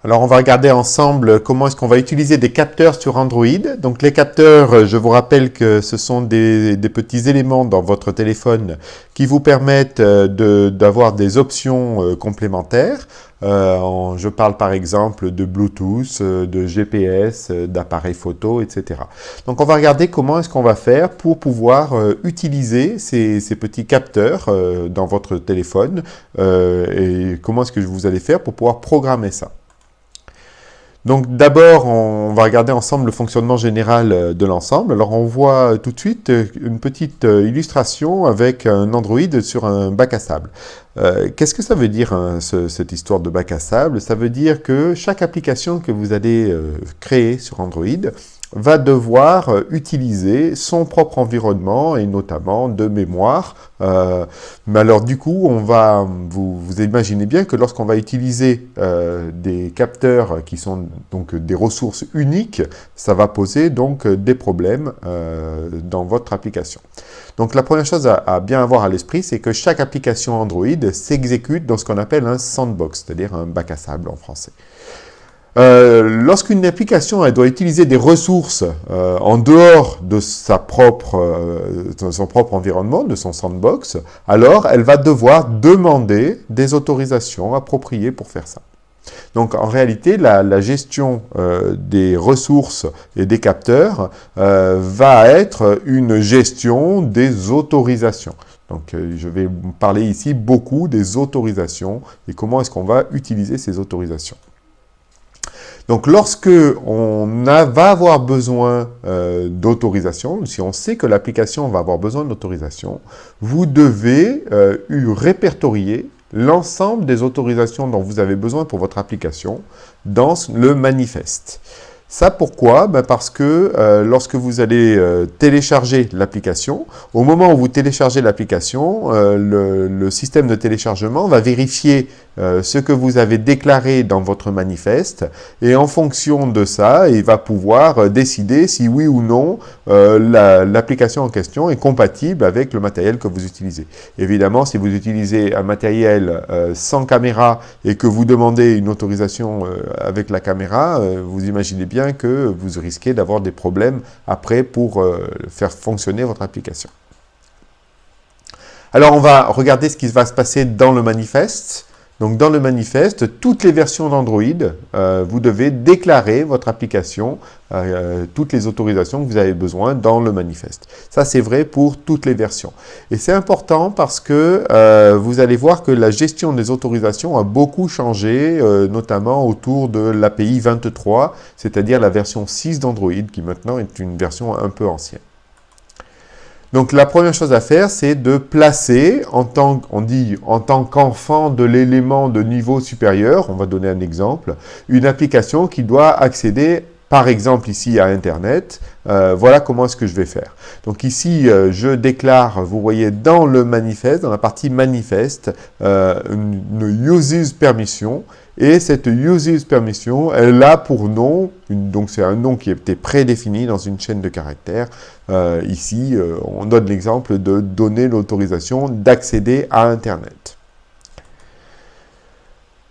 Alors, on va regarder ensemble comment est-ce qu'on va utiliser des capteurs sur Android. Donc, les capteurs, je vous rappelle que ce sont des petits éléments dans votre téléphone qui vous permettent d'avoir des options complémentaires. Je parle par exemple de Bluetooth, de GPS, d'appareils photo, etc. Donc, on va regarder comment est-ce qu'on va faire pour pouvoir utiliser ces petits capteurs dans votre téléphone et comment est-ce que vous allez faire pour pouvoir programmer ça. Donc d'abord, on va regarder ensemble le fonctionnement général de l'ensemble. Alors on voit tout de suite une petite illustration avec un Android sur un bac à sable. Qu'est-ce que ça veut dire cette histoire de bac à sable? Ça veut dire que chaque application que vous allez créer sur Android va devoir utiliser son propre environnement et notamment de mémoire. Mais alors du coup, vous imaginez bien que lorsqu'on va utiliser des capteurs qui sont donc des ressources uniques, ça va poser donc des problèmes dans votre application. Donc la première chose à bien avoir à l'esprit, c'est que chaque application Android s'exécute dans ce qu'on appelle un sandbox, c'est-à-dire un bac à sable en français. Lorsqu'une application elle doit utiliser des ressources en dehors de son propre environnement, de son sandbox, alors elle va devoir demander des autorisations appropriées pour faire ça. Donc en réalité, la gestion des ressources et des capteurs va être une gestion des autorisations. Donc je vais parler ici beaucoup des autorisations et comment est-ce qu'on va utiliser ces autorisations. Donc, lorsque va avoir besoin d'autorisation, si on sait que l'application va avoir besoin d'autorisation, vous devez répertorier l'ensemble des autorisations dont vous avez besoin pour votre application dans le manifeste. Ça, pourquoi? Parce que lorsque vous allez télécharger l'application, au moment où vous téléchargez l'application, le système de téléchargement va vérifier ce que vous avez déclaré dans votre manifeste et en fonction de ça, il va pouvoir décider si oui ou non l'application en question est compatible avec le matériel que vous utilisez. Évidemment, si vous utilisez un matériel sans caméra et que vous demandez une autorisation avec la caméra, vous imaginez bien que vous risquez d'avoir des problèmes après pour faire fonctionner votre application. Alors, on va regarder ce qui va se passer dans le manifeste. Donc, dans le manifeste, toutes les versions d'Android, vous devez déclarer votre application, toutes les autorisations que vous avez besoin dans le manifeste. Ça, c'est vrai pour toutes les versions. Et c'est important parce que vous allez voir que la gestion des autorisations a beaucoup changé, notamment autour de l'API 23, c'est-à-dire la version 6 d'Android, qui maintenant est une version un peu ancienne. Donc la première chose à faire, c'est de placer, en tant qu'enfant de l'élément de niveau supérieur, on va donner un exemple, une application qui doit accéder, par exemple ici à Internet. Voilà comment est-ce que je vais faire. Donc ici, je déclare, vous voyez dans le manifeste, dans la partie manifeste, une uses permission. Et cette uses permission, elle a pour nom, donc c'est un nom qui a été prédéfini dans une chaîne de caractères. Ici, on donne l'exemple de donner l'autorisation d'accéder à Internet.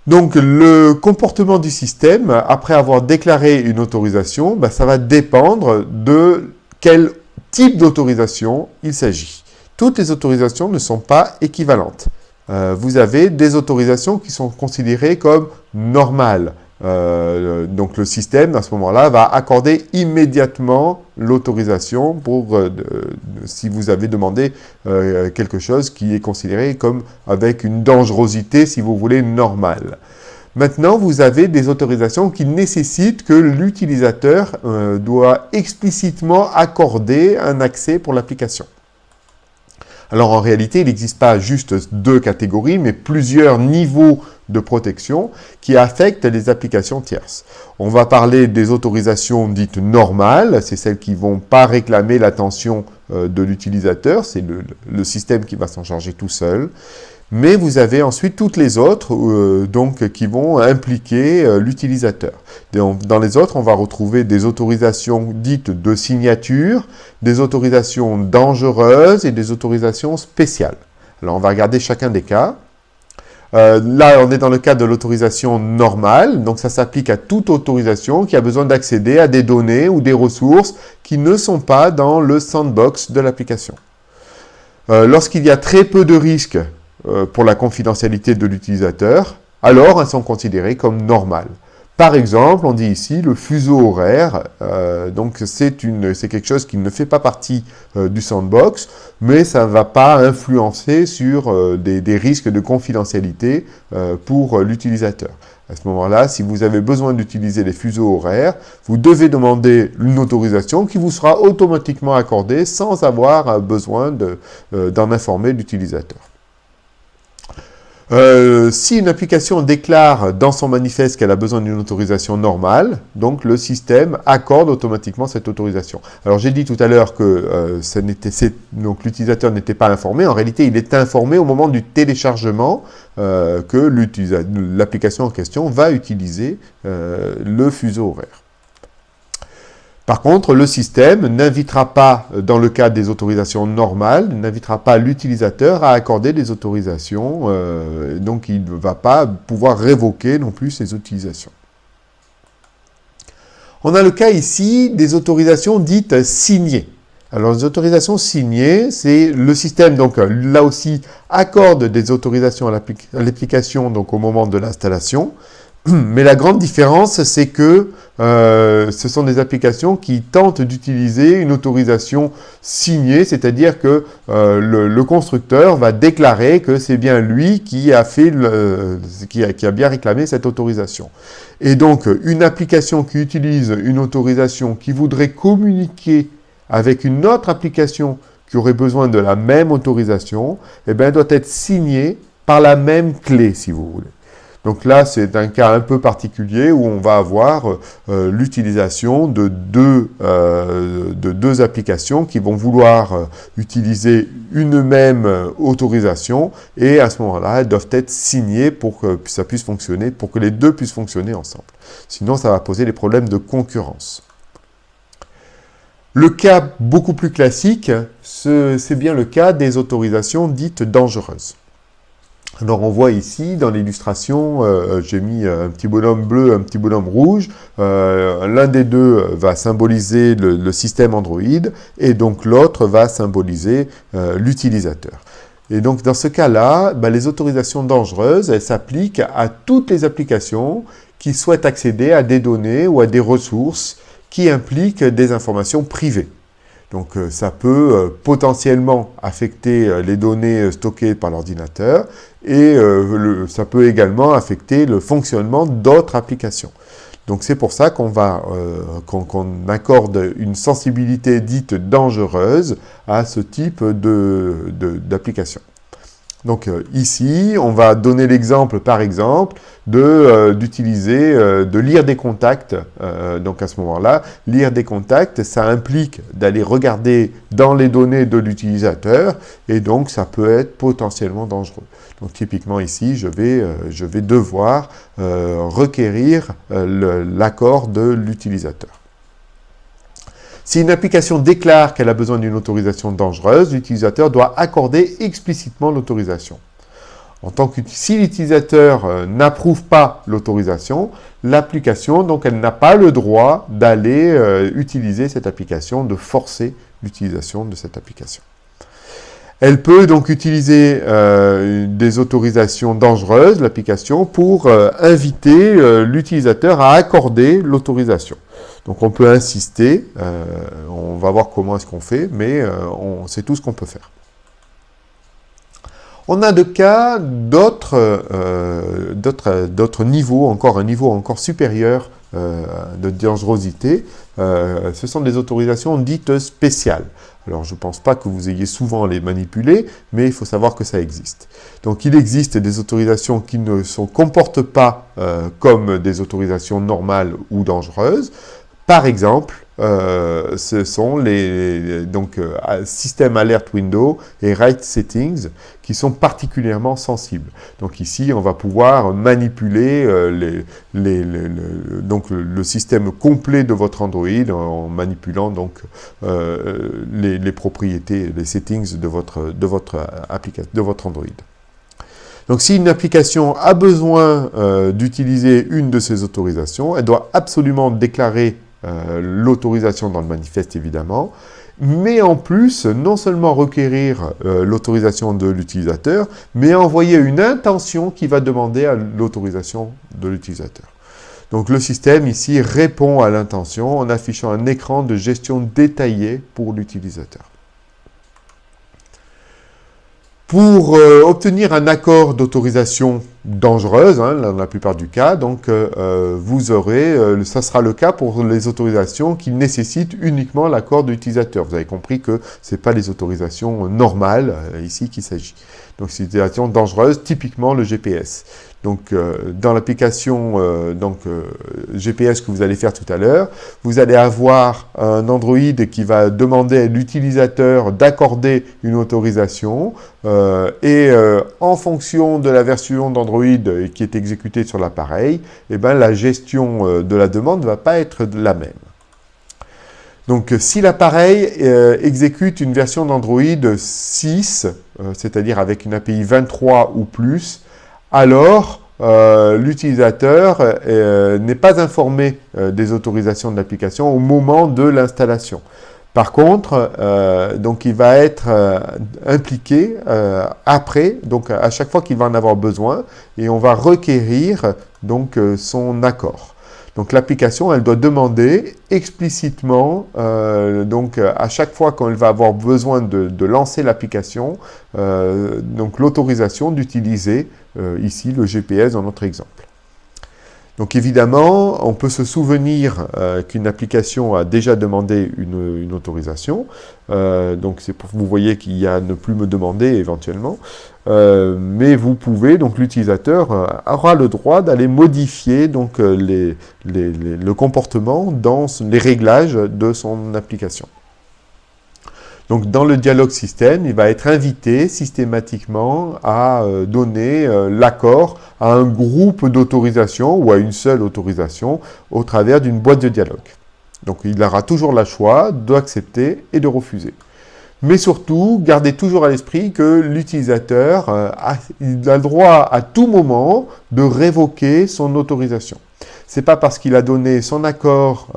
Donc, le comportement du système, après avoir déclaré une autorisation, ça va dépendre de quel type d'autorisation il s'agit. Toutes les autorisations ne sont pas équivalentes. Vous avez des autorisations qui sont considérées comme normales. Donc le système, à ce moment-là, va accorder immédiatement l'autorisation pour si vous avez demandé quelque chose qui est considéré comme avec une dangerosité, si vous voulez, normale. Maintenant, vous avez des autorisations qui nécessitent que l'utilisateur doit explicitement accorder un accès pour l'application. Alors en réalité, il n'existe pas juste deux catégories, mais plusieurs niveaux de protection qui affectent les applications tierces. On va parler des autorisations dites normales, c'est celles qui ne vont pas réclamer l'attention de l'utilisateur, c'est le système qui va s'en charger tout seul. Mais vous avez ensuite toutes les autres donc, qui vont impliquer l'utilisateur. Dans les autres, on va retrouver des autorisations dites de signature, des autorisations dangereuses et des autorisations spéciales. Alors, on va regarder chacun des cas. Là, on est dans le cadre de l'autorisation normale, donc ça s'applique à toute autorisation qui a besoin d'accéder à des données ou des ressources qui ne sont pas dans le sandbox de l'application. Lorsqu'il y a très peu de risques pour la confidentialité de l'utilisateur, alors elles sont considérées comme normales. Par exemple, on dit ici le fuseau horaire, donc c'est quelque chose qui ne fait pas partie du sandbox, mais ça ne va pas influencer sur des risques de confidentialité pour l'utilisateur. À ce moment-là, si vous avez besoin d'utiliser les fuseaux horaires, vous devez demander une autorisation qui vous sera automatiquement accordée sans avoir besoin d'en informer l'utilisateur. Si une application déclare dans son manifeste qu'elle a besoin d'une autorisation normale, donc le système accorde automatiquement cette autorisation. Alors j'ai dit tout à l'heure que donc l'utilisateur n'était pas informé. En réalité, il est informé au moment du téléchargement que l'application en question va utiliser le fuseau horaire. Par contre, le système n'invitera pas, dans le cadre des autorisations normales, n'invitera pas l'utilisateur à accorder des autorisations, donc il ne va pas pouvoir révoquer non plus ces utilisations. On a le cas ici des autorisations dites signées. Alors, les autorisations signées, c'est le système, donc là aussi, accorde des autorisations à l'application donc au moment de l'installation. Mais la grande différence, c'est que ce sont des applications qui tentent d'utiliser une autorisation signée, c'est-à-dire que le constructeur va déclarer que c'est bien lui qui a bien réclamé cette autorisation. Et donc, une application qui utilise une autorisation qui voudrait communiquer avec une autre application qui aurait besoin de la même autorisation, eh bien, doit être signée par la même clé, si vous voulez. Donc là, c'est un cas un peu particulier où on va avoir l'utilisation de deux applications qui vont vouloir utiliser une même autorisation et à ce moment-là, elles doivent être signées pour que ça puisse fonctionner, pour que les deux puissent fonctionner ensemble. Sinon, ça va poser des problèmes de concurrence. Le cas beaucoup plus classique, c'est bien le cas des autorisations dites dangereuses. Alors on voit ici dans l'illustration, j'ai mis un petit bonhomme bleu, un petit bonhomme rouge. L'un des deux va symboliser le système Android et donc l'autre va symboliser l'utilisateur. Et donc dans ce cas-là, les autorisations dangereuses, elles s'appliquent à toutes les applications qui souhaitent accéder à des données ou à des ressources qui impliquent des informations privées. Donc ça peut potentiellement affecter les données stockées par l'ordinateur et ça peut également affecter le fonctionnement d'autres applications. Donc c'est pour ça qu'on accorde une sensibilité dite dangereuse à ce type d'application. Donc ici, on va donner l'exemple, par exemple, de lire des contacts. Donc à ce moment-là, lire des contacts, ça implique d'aller regarder dans les données de l'utilisateur, et donc ça peut être potentiellement dangereux. Donc typiquement ici, je vais devoir requérir l'accord de l'utilisateur. Si une application déclare qu'elle a besoin d'une autorisation dangereuse, l'utilisateur doit accorder explicitement l'autorisation. Si l'utilisateur n'approuve pas l'autorisation, l'application, donc elle n'a pas le droit d'aller utiliser cette application, de forcer l'utilisation de cette application. Elle peut donc utiliser des autorisations dangereuses, l'application, pour inviter l'utilisateur à accorder l'autorisation. Donc on peut insister, on va voir comment est-ce qu'on fait, mais c'est tout ce qu'on peut faire. On a de cas d'autres niveaux, encore un niveau encore supérieur de dangerosité. Ce sont des autorisations dites spéciales. Alors, je ne pense pas que vous ayez souvent à les manipuler, mais il faut savoir que ça existe. Donc, il existe des autorisations qui ne se comportent pas comme des autorisations normales ou dangereuses. Par exemple, ce sont System Alert Window et Write Settings qui sont particulièrement sensibles. Donc ici, on va pouvoir manipuler le système complet de votre Android en manipulant donc les propriétés, les settings de votre Android. Donc si une application a besoin d'utiliser une de ces autorisations, elle doit absolument déclarer l'autorisation dans le manifeste évidemment, mais en plus, non seulement requérir l'autorisation de l'utilisateur, mais envoyer une intention qui va demander à l'autorisation de l'utilisateur. Donc le système ici répond à l'intention en affichant un écran de gestion détaillé pour l'utilisateur. Pour obtenir un accord d'autorisation dangereuse, dans la plupart du cas, donc vous aurez, ça sera le cas pour les autorisations qui nécessitent uniquement l'accord de l'utilisateur. Vous avez compris que ce n'est pas les autorisations normales ici qu'il s'agit. Donc c'est une utilisation dangereuse, typiquement le GPS. Donc dans l'application GPS que vous allez faire tout à l'heure, vous allez avoir un Android qui va demander à l'utilisateur d'accorder une autorisation en fonction de la version d'Android qui est exécutée sur l'appareil, la gestion de la demande ne va pas être la même. Donc, si l'appareil exécute une version d'Android 6, c'est-à-dire avec une API 23 ou plus, alors l'utilisateur n'est pas informé des autorisations de l'application au moment de l'installation. Par contre, donc il va être impliqué après, donc à chaque fois qu'il va en avoir besoin, et on va requérir donc son accord. Donc l'application, elle doit demander explicitement, donc à chaque fois qu'elle va avoir besoin de lancer l'application, donc l'autorisation d'utiliser ici le GPS dans notre exemple. Donc évidemment, on peut se souvenir qu'une application a déjà demandé une autorisation. Donc vous voyez qu'il y a ne plus me demander éventuellement. Mais vous pouvez, donc l'utilisateur aura le droit d'aller modifier donc, le comportement dans les réglages de son application. Donc, dans le dialogue système, il va être invité systématiquement à donner l'accord à un groupe d'autorisations ou à une seule autorisation au travers d'une boîte de dialogue. Donc, il aura toujours le choix d'accepter et de refuser. Mais surtout, gardez toujours à l'esprit que l'utilisateur a le droit à tout moment de révoquer son autorisation. C'est pas parce qu'il a donné son accord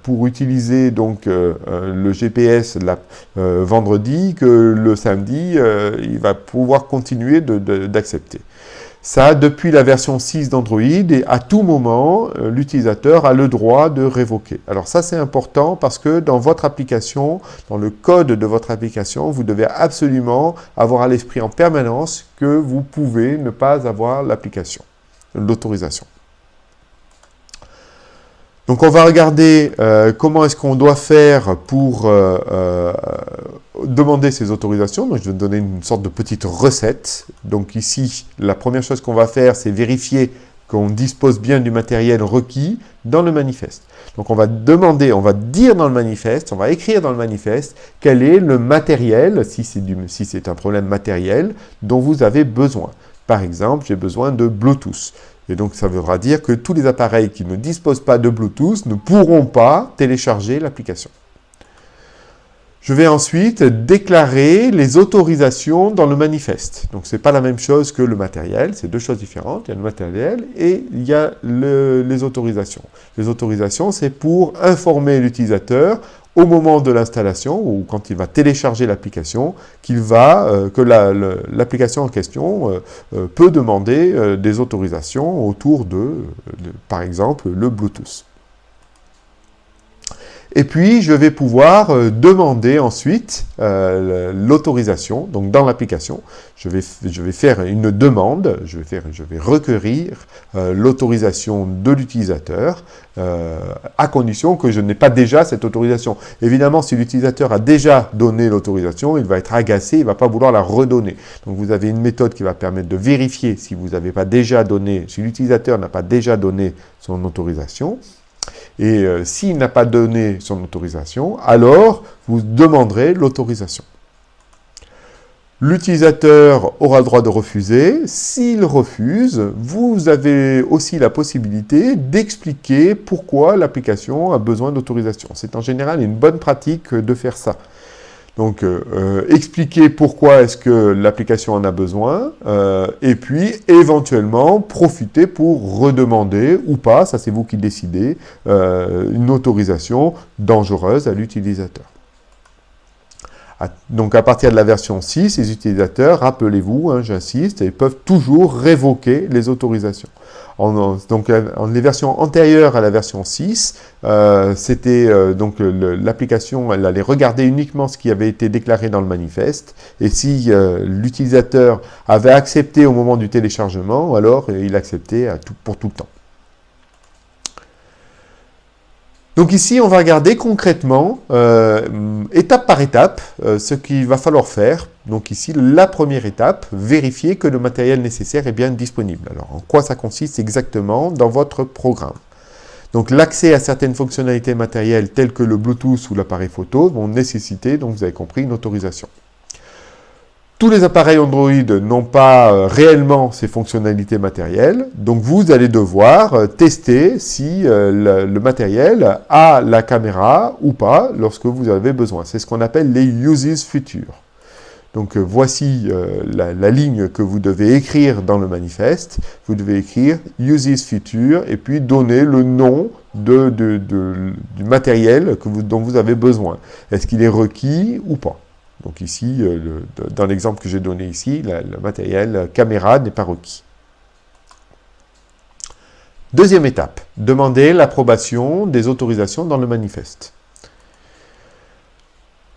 pour utiliser donc le GPS vendredi que le samedi il va pouvoir continuer d'accepter. Ça, depuis la version 6 d'Android, et à tout moment, l'utilisateur a le droit de révoquer. Alors ça, c'est important parce que dans votre application, dans le code de votre application, vous devez absolument avoir à l'esprit en permanence que vous pouvez ne pas avoir l'autorisation. Donc on va regarder comment est-ce qu'on doit faire pour demander ces autorisations. Donc je vais donner une sorte de petite recette. Donc ici, la première chose qu'on va faire, c'est vérifier qu'on dispose bien du matériel requis dans le manifeste. Donc on va dire dans le manifeste, on va écrire dans le manifeste quel est le matériel, si c'est un problème matériel, dont vous avez besoin. Par exemple, j'ai besoin de Bluetooth. Et donc, ça voudra dire que tous les appareils qui ne disposent pas de Bluetooth ne pourront pas télécharger l'application. Je vais ensuite déclarer les autorisations dans le manifeste. Donc, ce n'est pas la même chose que le matériel, c'est deux choses différentes. Il y a le matériel et il y a les autorisations. Les autorisations, c'est pour informer l'utilisateur au moment de l'installation ou quand il va télécharger l'application, que l'application en question peut demander des autorisations autour par exemple, le Bluetooth. Et puis, je vais pouvoir demander ensuite l'autorisation. Donc, dans l'application, je vais faire une demande, je vais requérir l'autorisation de l'utilisateur à condition que je n'ai pas déjà cette autorisation. Évidemment, si l'utilisateur a déjà donné l'autorisation, il va être agacé, il ne va pas vouloir la redonner. Donc, vous avez une méthode qui va permettre de vérifier si vous n'avez pas déjà donné, si l'utilisateur n'a pas déjà donné son autorisation. Et s'il n'a pas donné son autorisation, alors vous demanderez l'autorisation. L'utilisateur aura le droit de refuser. S'il refuse, vous avez aussi la possibilité d'expliquer pourquoi l'application a besoin d'autorisation. C'est en général une bonne pratique de faire ça. Donc, expliquer pourquoi est-ce que l'application en a besoin, et puis éventuellement profiter pour redemander ou pas, ça c'est vous qui décidez, une autorisation dangereuse à l'utilisateur. Donc à partir de la version 6, les utilisateurs, rappelez-vous, hein, j'insiste, ils peuvent toujours révoquer les autorisations. Donc les versions antérieures à la version 6, c'était donc l'application, elle allait regarder uniquement ce qui avait été déclaré dans le manifeste, et si l'utilisateur avait accepté au moment du téléchargement, alors il acceptait pour tout le temps. Donc ici, on va regarder concrètement, étape par étape, ce qu'il va falloir faire. Donc ici, la première étape, vérifier que le matériel nécessaire est bien disponible. Alors, en quoi ça consiste exactement dans votre programme? Donc l'accès à certaines fonctionnalités matérielles telles que le Bluetooth ou l'appareil photo vont nécessiter, donc vous avez compris, une autorisation. Tous les appareils Android n'ont pas réellement ces fonctionnalités matérielles, donc vous allez devoir tester si le matériel a la caméra ou pas lorsque vous avez besoin. C'est ce qu'on appelle les uses futures. Donc voici la ligne que vous devez écrire dans le manifeste. Vous devez écrire uses future et puis donner le nom du matériel dont vous avez besoin. Est-ce qu'il est requis ou pas? Donc ici, dans l'exemple que j'ai donné ici, le matériel caméra n'est pas requis. Deuxième étape, demander l'approbation des autorisations dans le manifeste.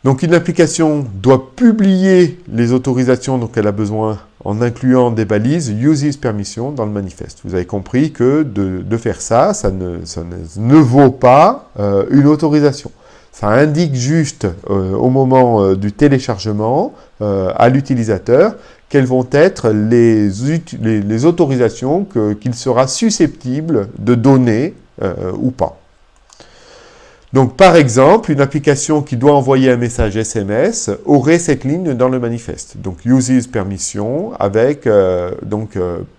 Donc une application doit publier les autorisations dont elle a besoin en incluant des balises uses permission dans le manifeste. Vous avez compris que de faire ça, ça ne vaut pas une autorisation. Ça indique juste au moment du téléchargement à l'utilisateur quelles vont être les autorisations qu'il sera susceptible de donner ou pas. Donc par exemple, une application qui doit envoyer un message SMS aurait cette ligne dans le manifeste. Donc uses permission avec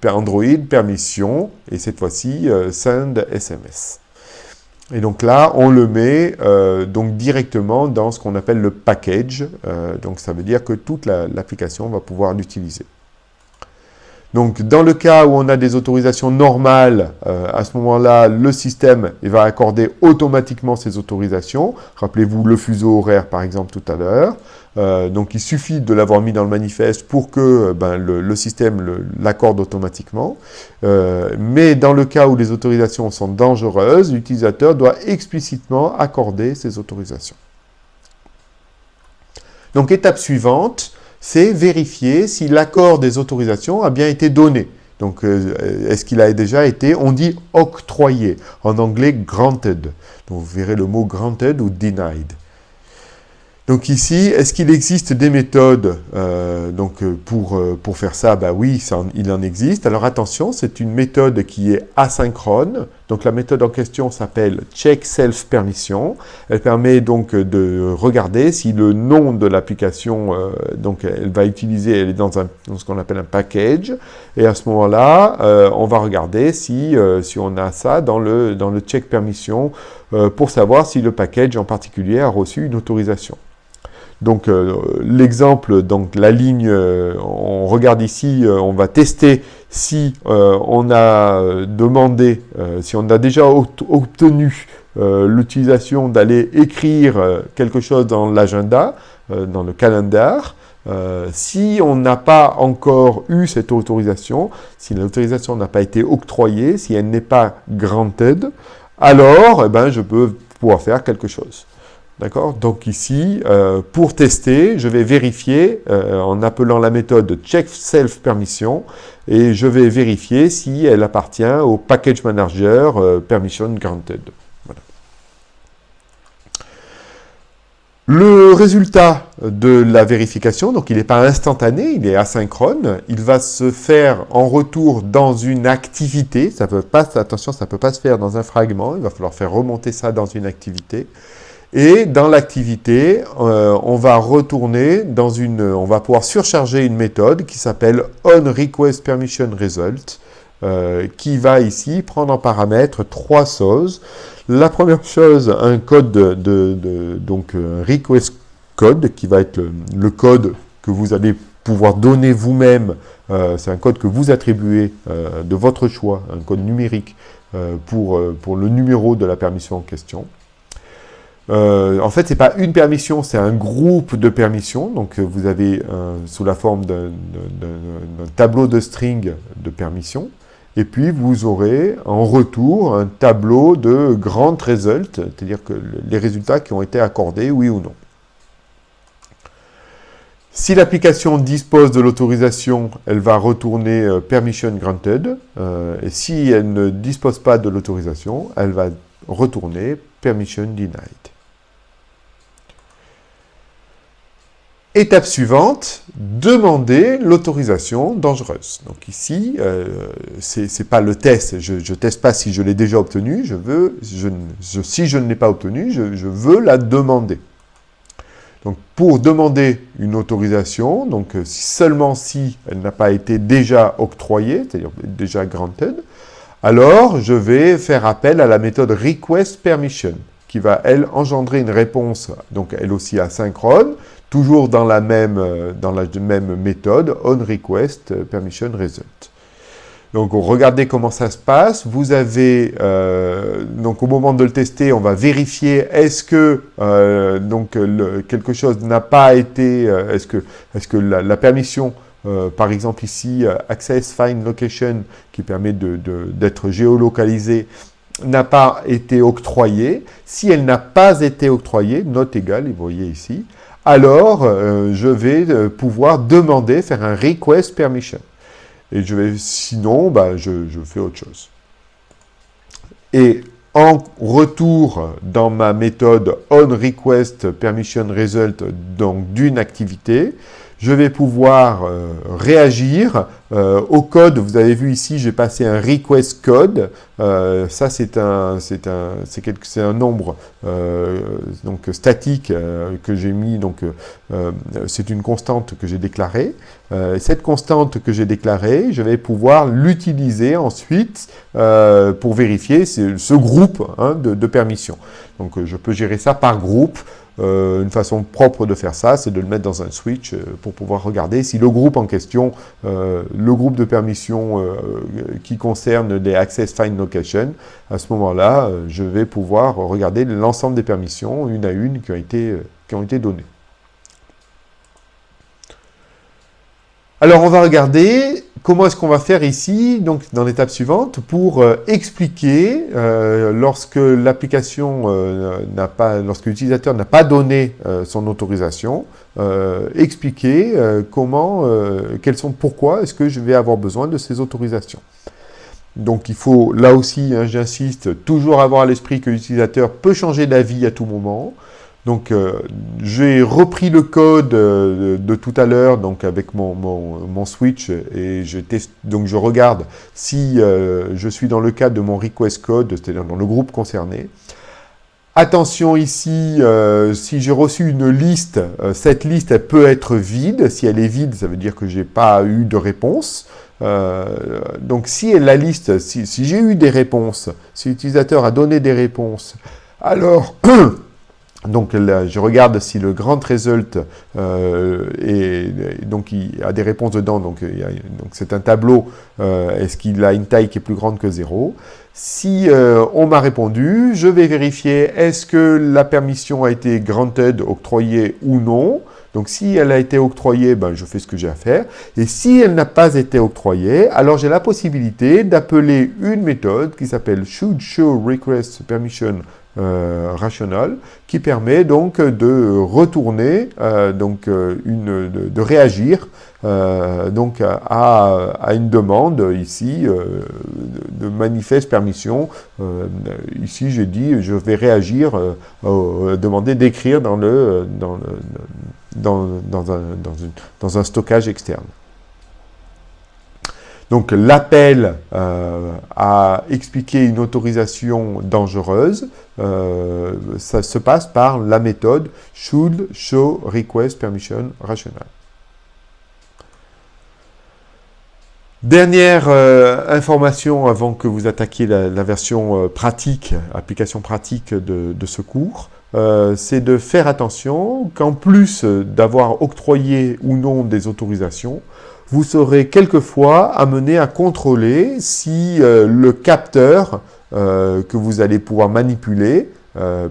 Android permission et cette fois-ci send SMS. Et donc là, on le met donc directement dans ce qu'on appelle le package. Donc ça veut dire que toute l'application va pouvoir l'utiliser. Donc dans le cas où on a des autorisations normales, à ce moment-là, le système va accorder automatiquement ces autorisations. Rappelez-vous le fuseau horaire par exemple tout à l'heure. Donc il suffit de l'avoir mis dans le manifeste pour que le système l'accorde automatiquement. Mais dans le cas où les autorisations sont dangereuses, l'utilisateur doit explicitement accorder ces autorisations. Donc étape suivante, c'est vérifier si l'accord des autorisations a bien été donné. Donc est-ce qu'il a déjà été, on dit octroyé, en anglais granted. Donc vous verrez le mot granted ou denied. Donc ici, est-ce qu'il existe des méthodes pour faire ça? Oui, il en existe. Alors attention, c'est une méthode qui est asynchrone. Donc la méthode en question s'appelle check self permission. Elle permet donc de regarder si le nom de l'application, elle va utiliser, elle est dans ce qu'on appelle un package. Et à ce moment-là, on va regarder si on a ça dans le check permission pour savoir si le package en particulier a reçu une autorisation. Donc l'exemple, donc la ligne, on regarde ici, on va tester si on a demandé, si on a déjà obtenu l'utilisation d'aller écrire quelque chose dans l'agenda, dans le calendar. Si on n'a pas encore eu cette autorisation, si l'autorisation n'a pas été octroyée, si elle n'est pas granted, alors je peux pouvoir faire quelque chose. D'accord? Donc ici, pour tester, je vais vérifier en appelant la méthode check self permission et je vais vérifier si elle appartient au package manager permission granted. Voilà. Le résultat de la vérification, donc il n'est pas instantané, il est asynchrone, il va se faire en retour dans une activité, attention, ça ne peut pas se faire dans un fragment, il va falloir faire remonter ça dans une activité. Et dans l'activité, on va retourner on va pouvoir surcharger une méthode qui s'appelle onRequestPermissionResult, qui va ici prendre en paramètre 3 choses. La première chose, un code donc request code qui va être le code que vous allez pouvoir donner vous-même. C'est un code que vous attribuez de votre choix, un code numérique pour le numéro de la permission en question. En fait, ce n'est pas une permission, c'est un groupe de permissions. Donc, vous avez sous la forme d'un tableau de string de permissions. Et puis, vous aurez en retour un tableau de grant result, c'est-à-dire que les résultats qui ont été accordés, oui ou non. Si l'application dispose de l'autorisation, elle va retourner permission granted. Et si elle ne dispose pas de l'autorisation, elle va retourner permission denied. Étape suivante, demander l'autorisation dangereuse. Donc ici, c'est pas le test, je ne teste pas si je l'ai déjà obtenu, si je ne l'ai pas obtenu, je veux la demander. Donc pour demander une autorisation, donc seulement si elle n'a pas été déjà octroyée, c'est-à-dire déjà granted, alors je vais faire appel à la méthode request permission, qui va, elle, engendrer une réponse, donc elle aussi asynchrone, toujours dans la même méthode, onRequest permission result. Donc, regardez comment ça se passe. Vous avez, donc au moment de le tester, on va vérifier est-ce que quelque chose n'a pas été, est-ce que la permission, par exemple ici, Access Find Location, qui permet d'être géolocalisé, n'a pas été octroyée. Si elle n'a pas été octroyée, note égale, vous voyez ici, alors je vais pouvoir demander, faire un request permission. Et sinon, je fais autre chose. Et en retour dans ma méthode onRequest permission result, donc d'une activité, je vais pouvoir réagir au code. Vous avez vu ici, j'ai passé un request code. Ça, c'est un nombre donc statique que j'ai mis. Donc, c'est une constante que j'ai déclarée. Cette constante que j'ai déclarée, je vais pouvoir l'utiliser ensuite pour vérifier ce groupe de permissions. Donc, je peux gérer ça par groupe. Une façon propre de faire ça, c'est de le mettre dans un switch pour pouvoir regarder si le groupe en question, le groupe de permissions qui concerne les Access Find Location, à ce moment-là, je vais pouvoir regarder l'ensemble des permissions, une à une, qui ont été données. Alors, on va regarder comment est-ce qu'on va faire ici, donc dans l'étape suivante, pour expliquer, lorsque l'application lorsque l'utilisateur n'a pas donné son autorisation, expliquer pourquoi est-ce que je vais avoir besoin de ces autorisations. Donc il faut, là aussi, j'insiste, toujours avoir à l'esprit que l'utilisateur peut changer d'avis à tout moment. Donc, j'ai repris le code de tout à l'heure, donc avec mon switch, et donc je regarde si je suis dans le cadre de mon request code, c'est-à-dire dans le groupe concerné. Attention ici, si j'ai reçu une liste, cette liste, elle peut être vide. Si elle est vide, ça veut dire que je n'ai pas eu de réponse. Donc, si j'ai eu des réponses, si l'utilisateur a donné des réponses, alors... Donc là, je regarde si le grant result donc il a des réponses dedans, donc c'est un tableau, est-ce qu'il a une taille qui est plus grande que 0 ? Si on m'a répondu, je vais vérifier est-ce que la permission a été granted, octroyée ou non. Donc si elle a été octroyée, je fais ce que j'ai à faire. Et si elle n'a pas été octroyée, alors j'ai la possibilité d'appeler une méthode qui s'appelle shouldShowRequestPermission rational, qui permet donc de retourner, de réagir à une demande ici de manifeste permission. Ici, j'ai dit, je vais réagir, demander d'écrire dans un stockage externe. Donc l'appel à expliquer une autorisation dangereuse, ça se passe par la méthode shouldShowRequestPermission rational. Dernière information avant que vous attaquiez la version pratique, application pratique de ce cours. c'est de faire attention qu'en plus d'avoir octroyé ou non des autorisations, vous serez quelquefois amené à contrôler si le capteur que vous allez pouvoir manipuler,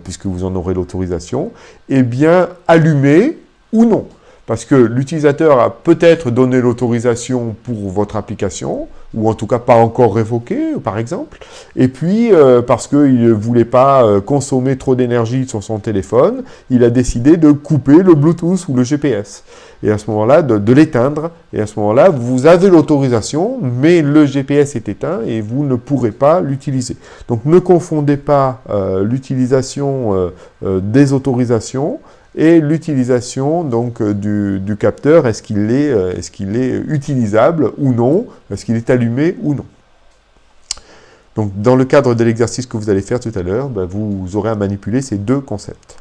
puisque vous en aurez l'autorisation, est bien allumé ou non. Parce que l'utilisateur a peut-être donné l'autorisation pour votre application, ou en tout cas pas encore révoqué, par exemple, et puis parce qu'il ne voulait pas consommer trop d'énergie sur son téléphone, il a décidé de couper le Bluetooth ou le GPS. Et à ce moment-là, de l'éteindre, et à ce moment-là, vous avez l'autorisation, mais le GPS est éteint et vous ne pourrez pas l'utiliser. Donc ne confondez pas l'utilisation des autorisations et l'utilisation donc du capteur, est-ce qu'il est utilisable ou non, est-ce qu'il est allumé ou non. Donc dans le cadre de l'exercice que vous allez faire tout à l'heure, vous aurez à manipuler ces deux concepts.